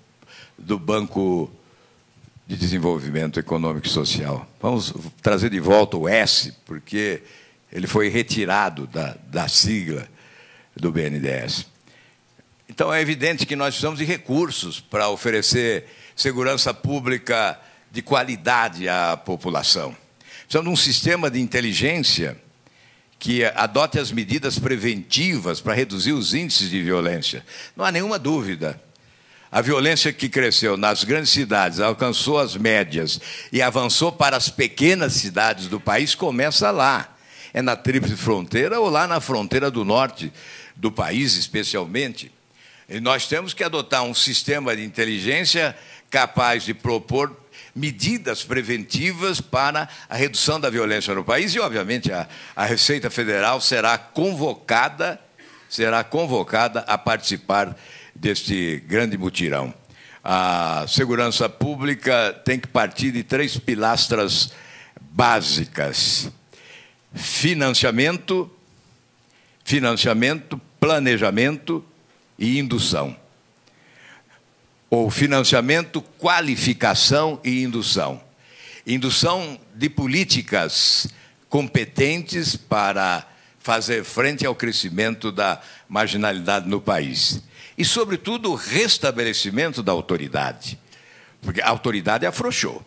do Banco de Desenvolvimento Econômico e Social? Vamos trazer de volta o S, porque ele foi retirado da sigla do BNDES. Então, é evidente que nós precisamos de recursos para oferecer segurança pública de qualidade à população. Precisamos de um sistema de inteligência que adote as medidas preventivas para reduzir os índices de violência. Não há nenhuma dúvida. A violência que cresceu nas grandes cidades, alcançou as médias e avançou para as pequenas cidades do país, começa lá. É na tríplice fronteira ou lá na fronteira do norte do país, especialmente. E nós temos que adotar um sistema de inteligência capaz de propor medidas preventivas para a redução da violência no país e, obviamente, a Receita Federal será convocada a participar deste grande mutirão. A segurança pública tem que partir de 3 pilastras básicas: financiamento, planejamento e indução. Ou financiamento, qualificação e indução. Indução de políticas competentes para fazer frente ao crescimento da marginalidade no país. e, sobretudo, o restabelecimento da autoridade, porque a autoridade afrouxou.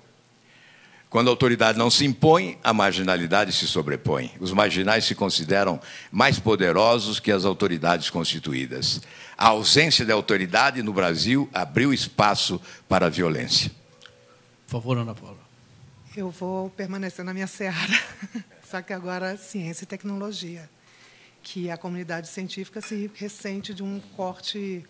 Quando a autoridade não se impõe, a marginalidade se sobrepõe. Os marginais se consideram mais poderosos que as autoridades constituídas. A ausência de autoridade no Brasil abriu espaço para a violência. Por favor, Ana Paula. Eu vou permanecer na minha seara, só que agora ciência e tecnologia, que a comunidade científica se ressente de um corte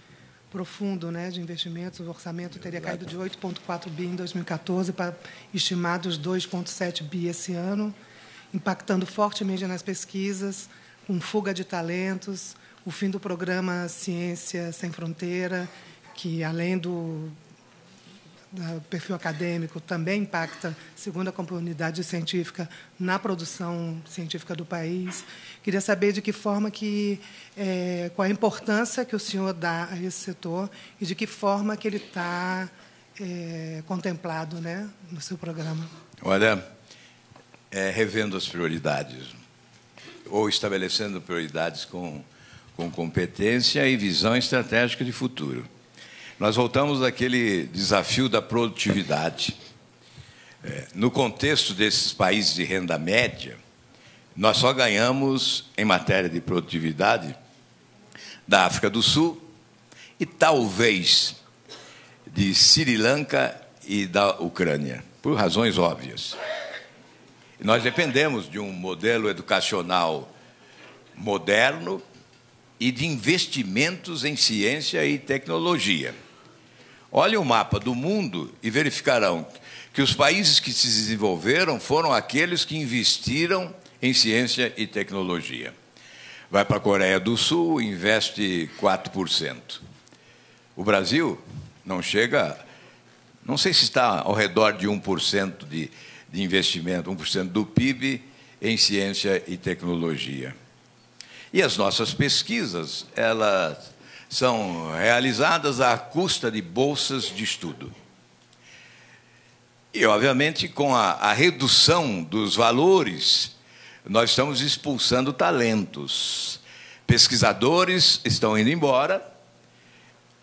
profundo, né, de investimentos. O orçamento teria caído de 8,4 bi em 2014 para estimados 2,7 bi esse ano, impactando fortemente nas pesquisas, com fuga de talentos, o fim do programa Ciência Sem Fronteira, que, além do perfil acadêmico, também impacta, segundo a comunidade científica, na produção científica do país. Queria saber de que forma qual a importância que o senhor dá a esse setor e de que forma que ele está contemplado, né, no seu programa. Olha, revendo as prioridades, ou estabelecendo prioridades com competência e visão estratégica de futuro. Nós voltamos àquele desafio da produtividade. No contexto desses países de renda média, nós só ganhamos, em matéria de produtividade, da África do Sul e, talvez, de Sri Lanka e da Ucrânia, por razões óbvias. Nós dependemos de um modelo educacional moderno e de investimentos em ciência e tecnologia. Olhem o mapa do mundo e verificarão que os países que se desenvolveram foram aqueles que investiram em ciência e tecnologia. Vai para a Coreia do Sul, investe 4%. O Brasil não chega, não sei se está ao redor de 1% de investimento, 1% do PIB em ciência e tecnologia. E as nossas pesquisas, elas são realizadas à custa de bolsas de estudo. E, obviamente, com a redução dos valores, nós estamos expulsando talentos. Pesquisadores estão indo embora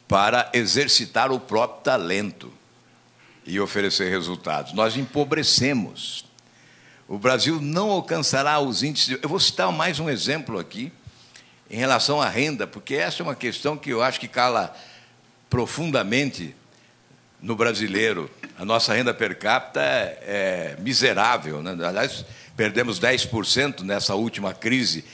para exercitar o próprio talento e oferecer resultados. Nós empobrecemos. O Brasil não alcançará os índices... Eu vou citar mais um exemplo aqui, em relação à renda, porque essa é uma questão que eu acho que cala profundamente no brasileiro. A nossa renda per capita é miserável, né? Aliás, perdemos 10% nessa última crise,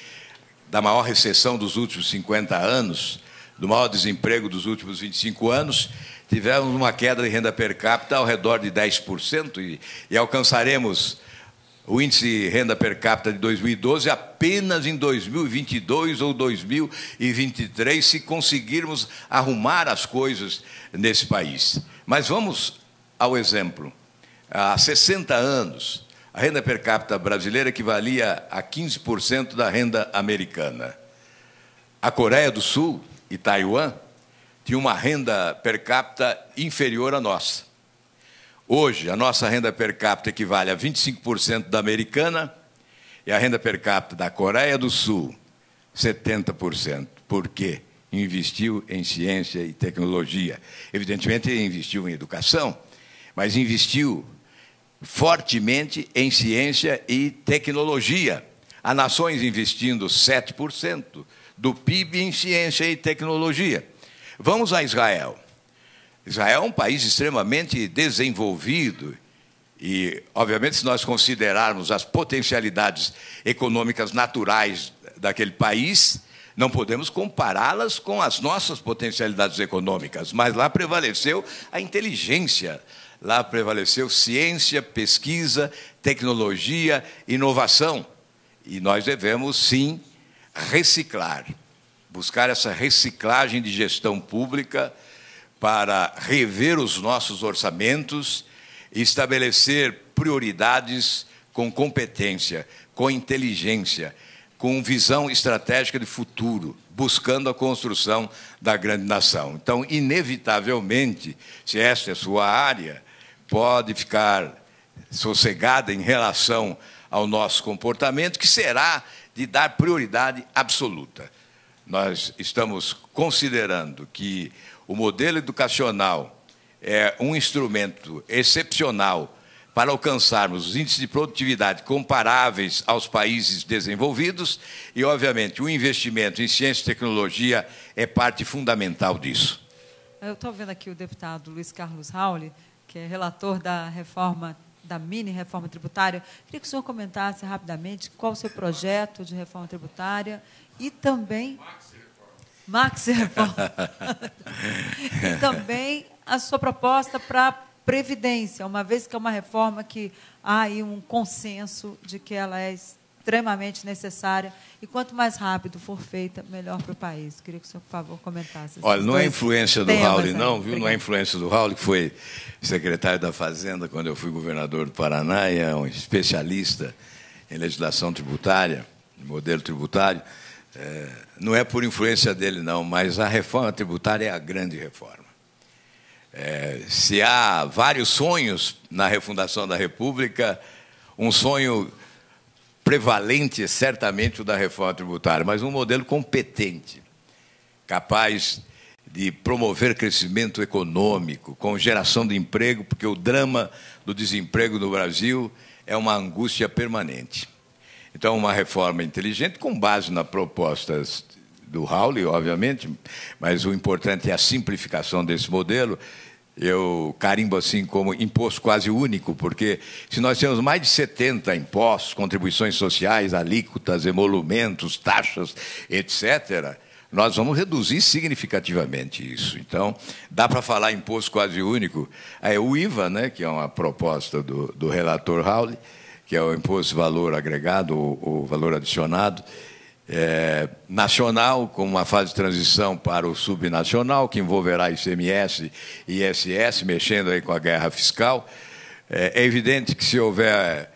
da maior recessão dos últimos 50 anos, do maior desemprego dos últimos 25 anos, tivemos uma queda de renda per capita ao redor de 10% e alcançaremos o índice de renda per capita de 2012 apenas em 2022 ou 2023, se conseguirmos arrumar as coisas nesse país. Mas vamos ao exemplo. Há 60 anos, a renda per capita brasileira equivalia a 15% da renda americana. A Coreia do Sul e Taiwan tinham uma renda per capita inferior à nossa. Hoje, a nossa renda per capita equivale a 25% da americana e a renda per capita da Coreia do Sul, 70%. Por quê? Investiu em ciência e tecnologia. Evidentemente, investiu em educação, mas investiu fortemente em ciência e tecnologia. Há nações investindo 7% do PIB em ciência e tecnologia. Vamos a Israel. Israel é um país extremamente desenvolvido e, obviamente, se nós considerarmos as potencialidades econômicas naturais daquele país, não podemos compará-las com as nossas potencialidades econômicas, mas lá prevaleceu a inteligência, lá prevaleceu ciência, pesquisa, tecnologia, inovação. E nós devemos, sim, reciclar, buscar essa reciclagem de gestão pública para rever os nossos orçamentos e estabelecer prioridades com competência, com inteligência, com visão estratégica de futuro, buscando a construção da grande nação. Então, inevitavelmente, se esta é a sua área, pode ficar sossegada em relação ao nosso comportamento, que será de dar prioridade absoluta. nós estamos considerando que o modelo educacional é um instrumento excepcional para alcançarmos os índices de produtividade comparáveis aos países desenvolvidos e, obviamente, o investimento em ciência e tecnologia é parte fundamental disso. Eu estou vendo aqui o deputado Luiz Carlos Rauli, que é relator da reforma, da mini-reforma tributária. Queria que o senhor comentasse rapidamente qual o seu projeto de reforma tributária e também... Maxi Reforma. E também a sua proposta para a Previdência, uma vez que é uma reforma que há aí um consenso de que ela é extremamente necessária e quanto mais rápido for feita, melhor para o país. Queria que o senhor, por favor, comentasse. Olha, não é influência do Rauli, não, viu? Obrigado. Não é influência do Rauli, que foi secretário da Fazenda quando eu fui governador do Paraná e é um especialista em legislação tributária, modelo tributário. Não é por influência dele, não, mas a reforma tributária é a grande reforma. Se há vários sonhos na refundação da República, um sonho prevalente é certamente o da reforma tributária, mas um modelo competente, capaz de promover crescimento econômico, com geração de emprego, porque o drama do desemprego no Brasil é uma angústia permanente. Então, uma reforma inteligente, com base nas propostas do Rauli, obviamente, mas o importante é a simplificação desse modelo. Eu carimbo assim como imposto quase único, porque se nós temos mais de 70 impostos, contribuições sociais, alíquotas, emolumentos, taxas, etc., nós vamos reduzir significativamente isso. Então, dá para falar imposto quase único. Aí, o IVA, né, que é uma proposta do relator Rauli, que é o imposto de valor agregado, o valor adicionado, nacional, com uma fase de transição para o subnacional, que envolverá ICMS e ISS, mexendo aí com a guerra fiscal. É evidente que, se houver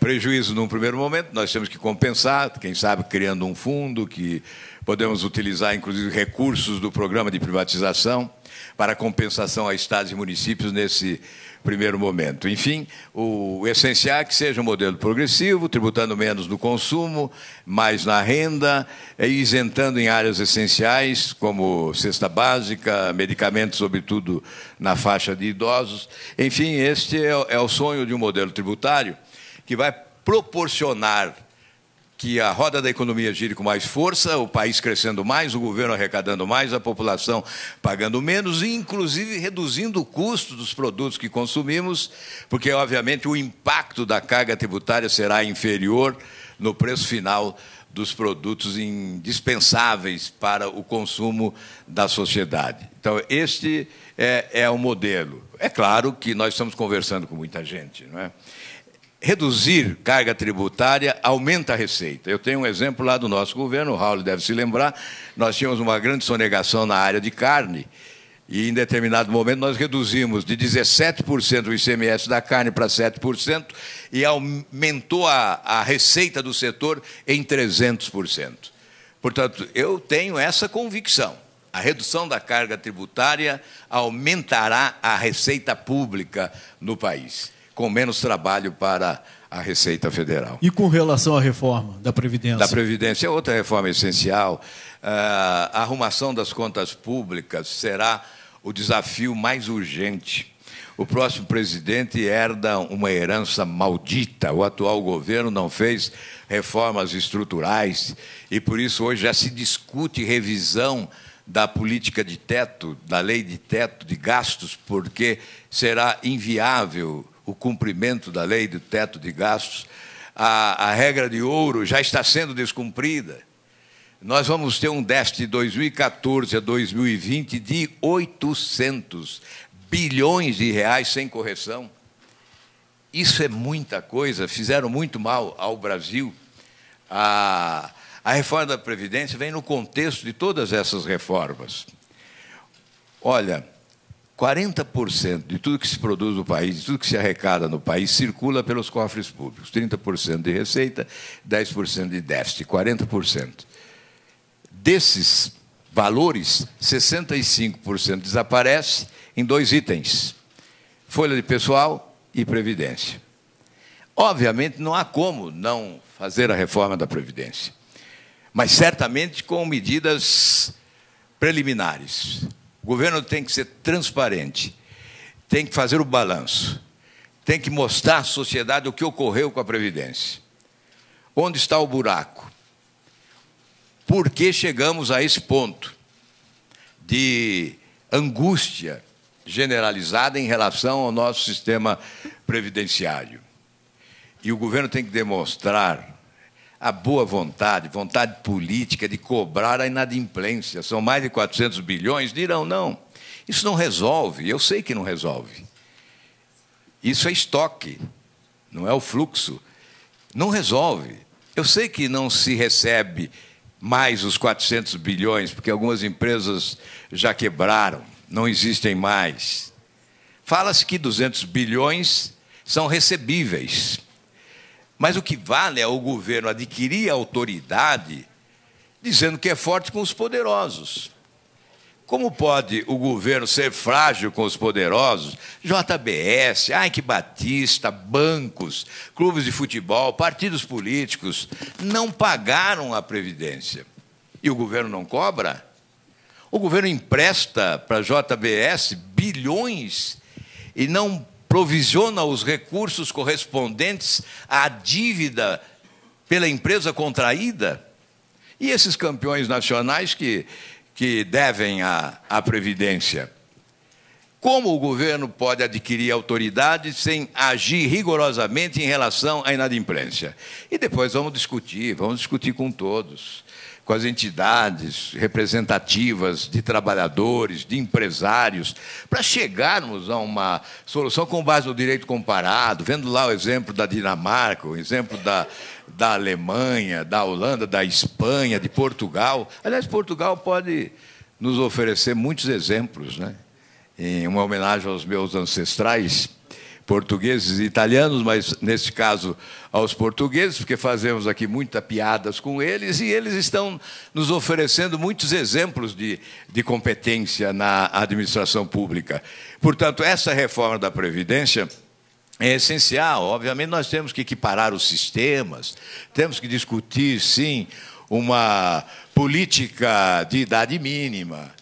prejuízo num primeiro momento, nós temos que compensar, quem sabe criando um fundo, que podemos utilizar, inclusive, recursos do programa de privatização para compensação a estados e municípios nesse primeiro momento. Enfim, o essencial é que seja um modelo progressivo, tributando menos no consumo, mais na renda, e isentando em áreas essenciais, como cesta básica, medicamentos, sobretudo na faixa de idosos. Enfim, este é o sonho de um modelo tributário que vai proporcionar que a roda da economia gire com mais força, o país crescendo mais, o governo arrecadando mais, a população pagando menos e, inclusive, reduzindo o custo dos produtos que consumimos, porque, obviamente, o impacto da carga tributária será inferior no preço final dos produtos indispensáveis para o consumo da sociedade. Então, este é o modelo. É claro que nós estamos conversando com muita gente, não é? Reduzir carga tributária aumenta a receita. Eu tenho um exemplo lá do nosso governo, o Raul deve se lembrar, nós tínhamos uma grande sonegação na área de carne e, em determinado momento, nós reduzimos de 17% o ICMS da carne para 7% e aumentou a receita do setor em 300%. Portanto, eu tenho essa convicção. A redução da carga tributária aumentará a receita pública no país, com menos trabalho para a Receita Federal. E com relação à reforma da Previdência? Da Previdência é outra reforma essencial. A arrumação das contas públicas será o desafio mais urgente. O próximo presidente herda uma herança maldita. O atual governo não fez reformas estruturais e, por isso, hoje já se discute revisão da política de teto, da lei de teto de gastos, porque será inviável o cumprimento da lei do teto de gastos. A regra de ouro já está sendo descumprida. Nós vamos ter um déficit de 2014 a 2020 de 800 bilhões de reais sem correção. Isso é muita coisa, fizeram muito mal ao Brasil. A reforma da Previdência vem no contexto de todas essas reformas. Olha, 40% de tudo que se produz no país, de tudo que se arrecada no país, circula pelos cofres públicos. 30% de receita, 10% de déficit, 40%. Desses valores, 65% desaparece em dois itens: folha de pessoal e previdência. Obviamente, não há como não fazer a reforma da Previdência. mas certamente com medidas preliminares. O governo tem que ser transparente, tem que fazer o balanço, tem que mostrar à sociedade o que ocorreu com a Previdência. Onde está o buraco? Por que chegamos a esse ponto de angústia generalizada em relação ao nosso sistema previdenciário? E o governo tem que demonstrar a boa vontade, vontade política de cobrar a inadimplência. São mais de 400 bilhões, dirão, não, isso não resolve, eu sei que não resolve. Isso é estoque, não é o fluxo. Não resolve. Eu sei que não se recebe mais os 400 bilhões, porque algumas empresas já quebraram, não existem mais. Fala-se que 200 bilhões são recebíveis. Mas o que vale é o governo adquirir autoridade dizendo que é forte com os poderosos. Como pode o governo ser frágil com os poderosos? JBS, Eike Batista, bancos, clubes de futebol, partidos políticos não pagaram a Previdência. E o governo não cobra? O governo empresta para a JBS bilhões e não provisiona os recursos correspondentes à dívida pela empresa contraída? E esses campeões nacionais que devem à Previdência? Como o governo pode adquirir autoridade sem agir rigorosamente em relação à inadimplência? E depois vamos discutir com todos, com as entidades representativas de trabalhadores, de empresários, para chegarmos a uma solução com base no direito comparado, vendo lá o exemplo da Dinamarca, o exemplo da Alemanha, da Holanda, da Espanha, de Portugal. Aliás, Portugal pode nos oferecer muitos exemplos, né? Em uma homenagem aos meus ancestrais portugueses e italianos, mas, nesse caso, aos portugueses, porque fazemos aqui muitas piadas com eles, e eles estão nos oferecendo muitos exemplos de competência na administração pública. Portanto, essa reforma da Previdência é essencial. Obviamente, nós temos que equiparar os sistemas, temos que discutir, sim, uma política de idade mínima.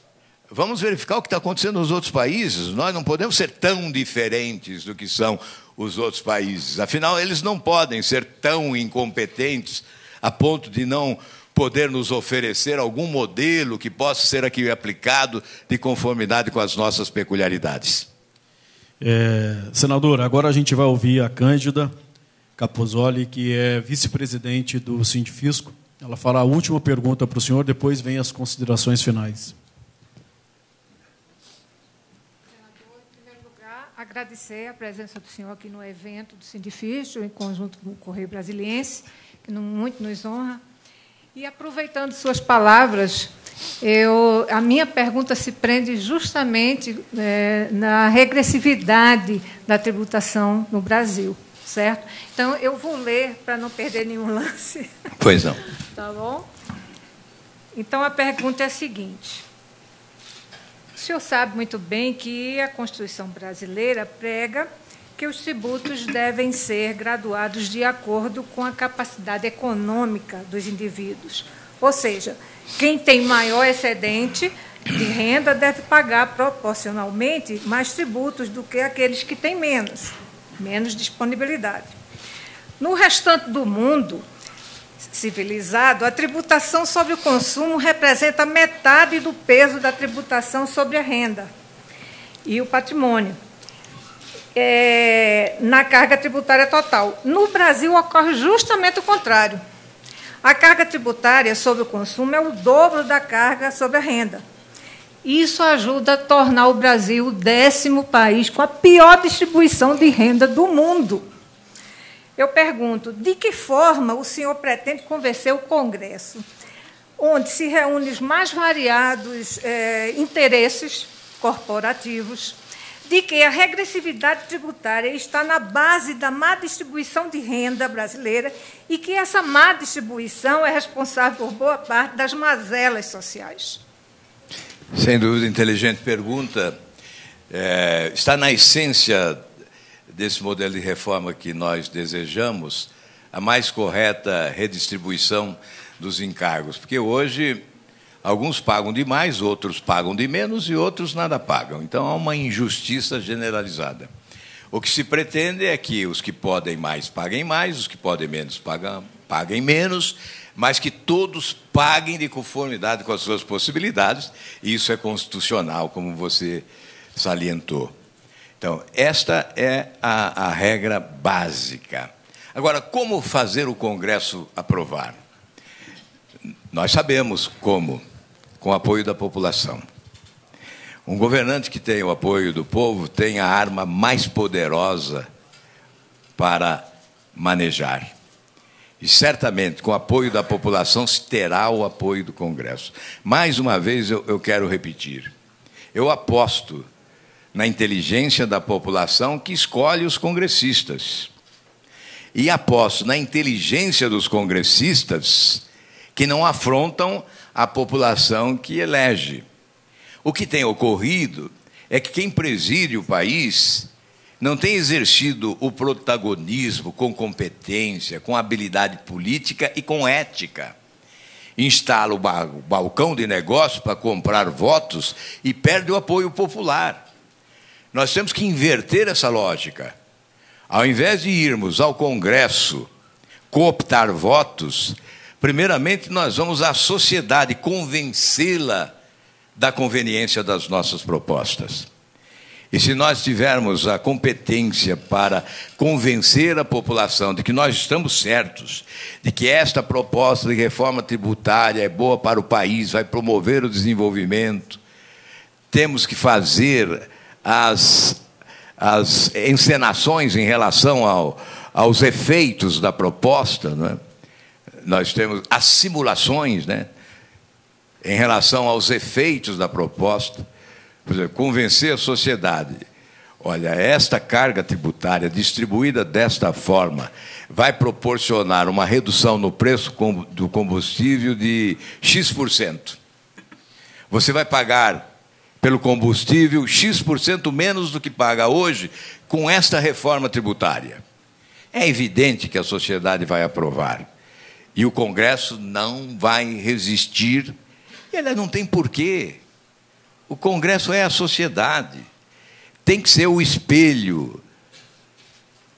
Vamos verificar o que está acontecendo nos outros países. Nós não podemos ser tão diferentes do que são os outros países. Afinal, eles não podem ser tão incompetentes a ponto de não poder nos oferecer algum modelo que possa ser aqui aplicado de conformidade com as nossas peculiaridades. Senador, agora a gente vai ouvir a Cândida Capozoli, que é vice-presidente do Sindifisco. Ela fará a última pergunta para o senhor, depois vem as considerações finais. Senador, em primeiro lugar, agradecer a presença do senhor aqui no evento do Sindifisco, em conjunto com o Correio Brasiliense, que muito nos honra. E, aproveitando suas palavras, a minha pergunta se prende justamente na regressividade da tributação no Brasil, certo? Então, eu vou ler para não perder nenhum lance. Pois não. Tá bom? Então, a pergunta é a seguinte. O senhor sabe muito bem que a Constituição brasileira prega que os tributos devem ser graduados de acordo com a capacidade econômica dos indivíduos. Ou seja, quem tem maior excedente de renda deve pagar proporcionalmente mais tributos do que aqueles que têm menos disponibilidade. No restante do mundo civilizado, a tributação sobre o consumo representa metade do peso da tributação sobre a renda e o patrimônio, na carga tributária total. No Brasil, ocorre justamente o contrário. A carga tributária sobre o consumo é o dobro da carga sobre a renda. Isso ajuda a tornar o Brasil o 10º país com a pior distribuição de renda do mundo. Eu pergunto, de que forma o senhor pretende convencer o Congresso, onde se reúnem os mais variados interesses corporativos, de que a regressividade tributária está na base da má distribuição de renda brasileira e que essa má distribuição é responsável por boa parte das mazelas sociais? Sem dúvida, inteligente pergunta. Está na essência desse modelo de reforma que nós desejamos, a mais correta redistribuição dos encargos, porque hoje alguns pagam demais, outros pagam de menos e outros nada pagam. Então, há uma injustiça generalizada. O que se pretende é que os que podem mais paguem mais, os que podem menos paguem menos, mas que todos paguem de conformidade com as suas possibilidades, e isso é constitucional, como você salientou. Então, esta é a regra básica. Agora, como fazer o Congresso aprovar? Nós sabemos como, com o apoio da população. Um governante que tem o apoio do povo tem a arma mais poderosa para manejar. E, certamente, com o apoio da população, se terá o apoio do Congresso. Mais uma vez, eu quero repetir. Eu aposto na inteligência da população que escolhe os congressistas. E aposto na inteligência dos congressistas que não afrontam a população que elege. O que tem ocorrido é que quem preside o país não tem exercido o protagonismo com competência, com habilidade política e com ética. Instala o balcão de negócio para comprar votos e perde o apoio popular. Nós temos que inverter essa lógica. Ao invés de irmos ao Congresso cooptar votos, primeiramente nós vamos à sociedade convencê-la da conveniência das nossas propostas. E se nós tivermos a competência para convencer a população de que nós estamos certos, de que esta proposta de reforma tributária é boa para o país, vai promover o desenvolvimento, temos que fazer as encenações em relação aos efeitos da proposta, não é? Nós temos as simulações, né, em relação aos efeitos da proposta. Por exemplo, convencer a sociedade. Olha, esta carga tributária distribuída desta forma vai proporcionar uma redução no preço do combustível de X%. Você vai pagar pelo combustível X% menos do que paga hoje com esta reforma tributária. É evidente que a sociedade vai aprovar. E o Congresso não vai resistir. E ela não tem porquê. O Congresso é a sociedade. Tem que ser o espelho.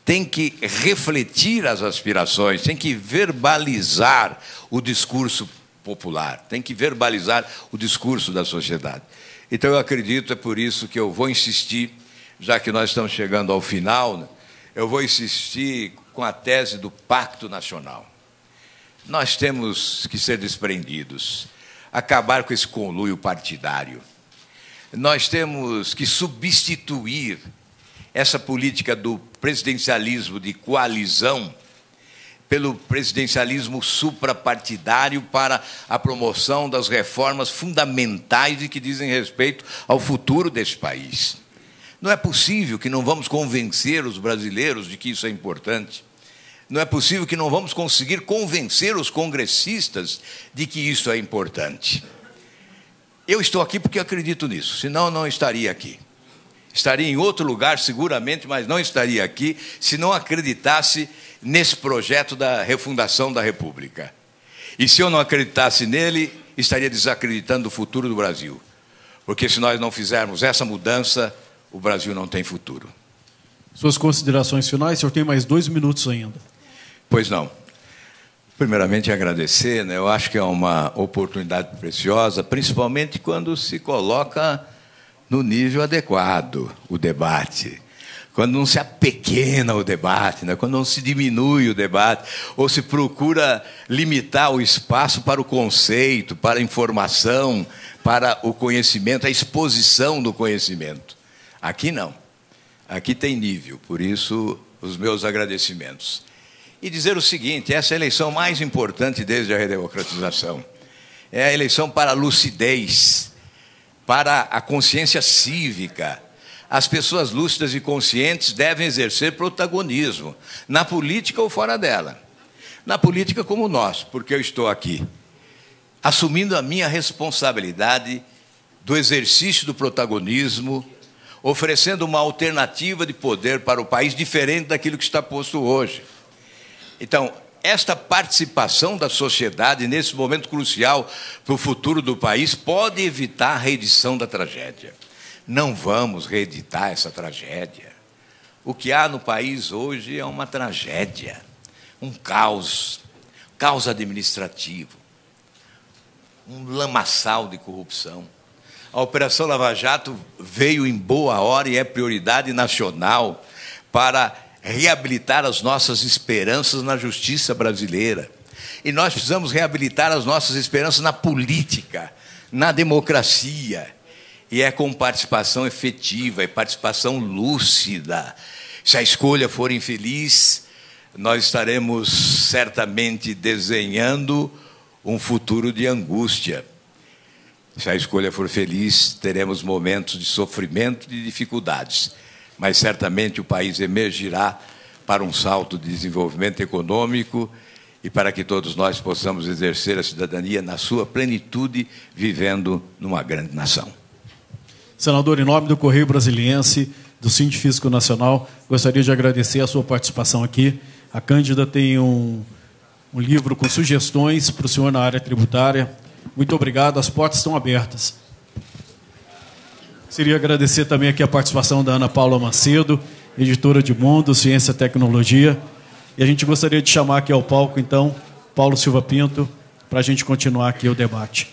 Tem que refletir as aspirações. Tem que verbalizar o discurso popular. Tem que verbalizar o discurso da sociedade. Então, eu acredito, é por isso que eu vou insistir, já que nós estamos chegando ao final, eu vou insistir com a tese do Pacto Nacional. Nós temos que ser desprendidos, acabar com esse conluio partidário. Nós temos que substituir essa política do presidencialismo de coalizão pelo presidencialismo suprapartidário para a promoção das reformas fundamentais e que dizem respeito ao futuro desse país. Não é possível que não vamos convencer os brasileiros de que isso é importante. Não é possível que não vamos conseguir convencer os congressistas de que isso é importante. Eu estou aqui porque acredito nisso, senão não estaria aqui. Estaria em outro lugar, seguramente, mas não estaria aqui se não acreditasse nesse projeto da refundação da República. E se eu não acreditasse nele, estaria desacreditando o futuro do Brasil. Porque se nós não fizermos essa mudança, o Brasil não tem futuro. Suas considerações finais, o senhor tem mais 2 minutos ainda. Pois não. Primeiramente, agradecer, né? Eu acho que é uma oportunidade preciosa, principalmente quando se coloca no nível adequado o debate, quando não se apequena o debate, né? Quando não se diminui o debate, ou se procura limitar o espaço para o conceito, para a informação, para o conhecimento, a exposição do conhecimento. Aqui não. Aqui tem nível, por isso os meus agradecimentos. E dizer o seguinte, essa é a eleição mais importante desde a redemocratização. É a eleição para a lucidez, para a consciência cívica. As pessoas lúcidas e conscientes devem exercer protagonismo, na política ou fora dela. Na política como nós, porque eu estou aqui, assumindo a minha responsabilidade do exercício do protagonismo, oferecendo uma alternativa de poder para o país diferente daquilo que está posto hoje. Então, esta participação da sociedade nesse momento crucial para o futuro do país pode evitar a reedição da tragédia. Não vamos reeditar essa tragédia. O que há no país hoje é uma tragédia, um caos administrativo, um lamaçal de corrupção. A Operação Lava Jato veio em boa hora e é prioridade nacional para reabilitar as nossas esperanças na justiça brasileira. E nós precisamos reabilitar as nossas esperanças na política, na democracia. E é com participação efetiva e participação lúcida. Se a escolha for infeliz, nós estaremos certamente desenhando um futuro de angústia. Se a escolha for feliz, teremos momentos de sofrimento e de dificuldades. Mas certamente o país emergirá para um salto de desenvolvimento econômico e para que todos nós possamos exercer a cidadania na sua plenitude, vivendo numa grande nação. Senador, em nome do Correio Brasiliense, do Sindifisco Nacional, gostaria de agradecer a sua participação aqui. A Cândida tem um livro com sugestões para o senhor na área tributária. Muito obrigado, as portas estão abertas. Queria agradecer também aqui a participação da Ana Paula Macedo, editora de Mundo, Ciência e Tecnologia. E a gente gostaria de chamar aqui ao palco, então, Paulo Silva Pinto, para a gente continuar aqui o debate.